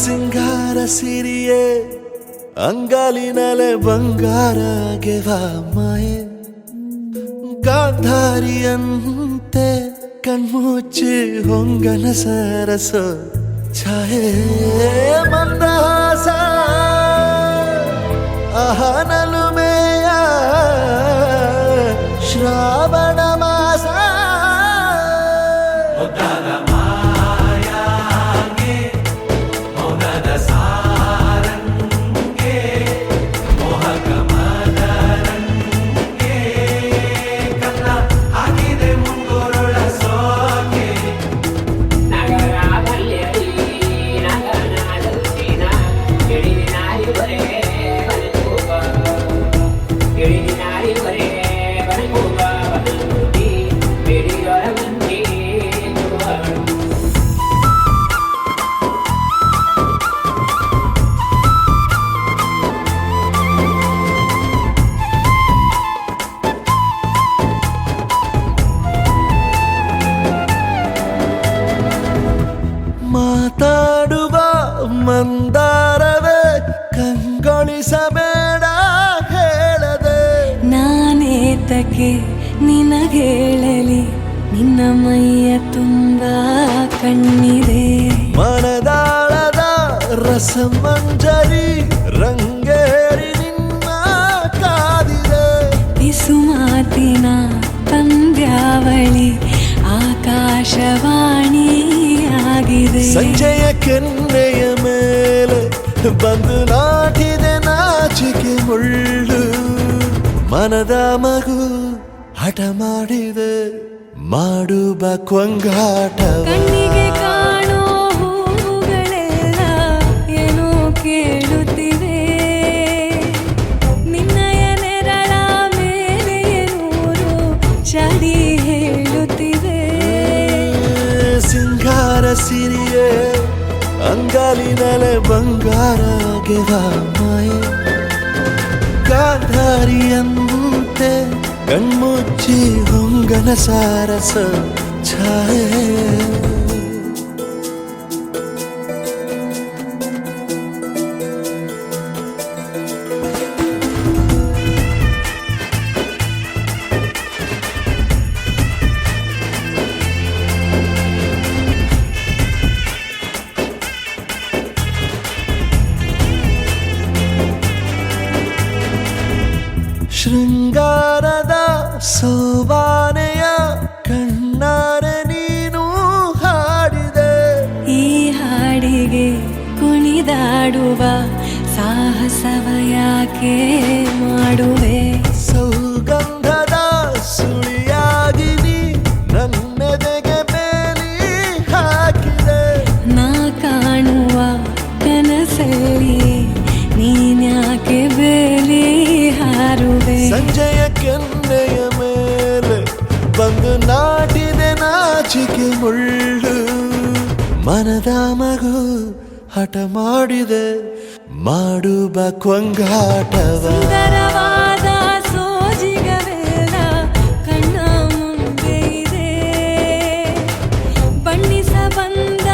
ಸಿಂಗಾರ ಸಿರಿಯೇ ಅಂಗಾಲಿನಲೆ ಬಂಗಾರ ಗೆವ ಮಾಯೆ ಗಾಂಧಾರಿಯಂತೆ ಕಣ್ಮುಚ್ಚಿ ಹೊಂಗನ ಸರಸ ಛಾಯೆ ಮಂದಹಾಸ ಅಹನಲುಮೆಯ ಶ್ರಾವಣ ಮಾಸ ಮಾತಾಡುವ ಮಂದಾರವೇ ಕಂಗೊಳಿಸಬೇಡ ಹೇಳದೆ ನಾನೇತಕ್ಕೆ ನಿನಗೇಳಲಿ ನಿನ್ನ ಮೈಯ ತುಂಬ ಕಣ್ಣಿದೆ ಮನದಾಳದ ರಸಮಂಜರಿ ರಂಗೇರಿ ನಿನ್ನ ಕಾದಿದೆ ಬಿಸು ಮಾತಿನ ಪಂದ್ಯಾವಳಿ ಆಕಾಶವಾಣಿಯಾಗಿದೆ ಸಂಜೆಯ ಕೆನ್ನೆಯ ಮೇಲೆ ಬಂದು ನಾಟಿದೆ ನಾಚಿಕೆ ಮುಳ್ಳು ಮನದ ಮಗು ಹಠ ಮಾಡಿದೆ ಮಾಡುವ ಕೊಂಗಾಟವ ಕಣ್ಣಿಗೆ ಕಾಣೋ ಹೂಗಳೆಲ್ಲ ಏನೋ ಕೇಳುತ್ತಿವೆ ನಿನ್ನಯ ನೆರಳ ಮೇಲೆ ನೂರು ಚಡಿ ಹೇಳುತ್ತಿವೆ ಸಿಂಗಾರ ಸಿರಿಯೇ ಅಂಗಾಲಿನಲೆ ಬಂಗಾರ ಗೆವ ಮಾಯೆ ಗಾಂಧಾರಿಯಂತೆ ಕಣ್ಮುಚ್ಚಿ ಹೊಂಗನ ಸಾರಸ ಛಾಯೆ ಶೃಂಗಾರದ ಸೋಬಾನೆಯ ಕಣ್ಣಾರೆ ನೀನು ಹಾಡಿದೆ ಈ ಹಾಡಿಗೆ ಕುಣಿದಾಡುವ ಸಾಹಸವ ಯಾಕೆ ಮಾಡುವೆ ಸೌಗಂಧದ ಸುಳಿಯಾಗಿ ನೀ ನನ್ನೆದೆಗೆ ಬೇಲಿ ಹಾಕಿದೆ ನಾ ಕಾಣುವ ಕನಸಲ್ಲಿ ನೀನ್ಯಾಕೆ ಬೇಲಿ ಹಾರುವೆ ಸಂಜೆಯ ಕೆನ್ನೆಯ ಮೇಲೆ ಬಂದು ನಾಟಿದೆ ನಾಚಿಕೆ ಮುಳ್ಳು ಮನದ ಮಗು ಹಠ ಮಾಡಿದೆ ಮಾಡುವ ಕೊಂಗಾಟವ ಸುಂದರವಾದ ಸೋಜಿಗವೆಲ್ಲ ಕಣ್ಣ ಮುಂದೆ ಇದೆ ಬಣ್ಣಿಸ ಬಂದ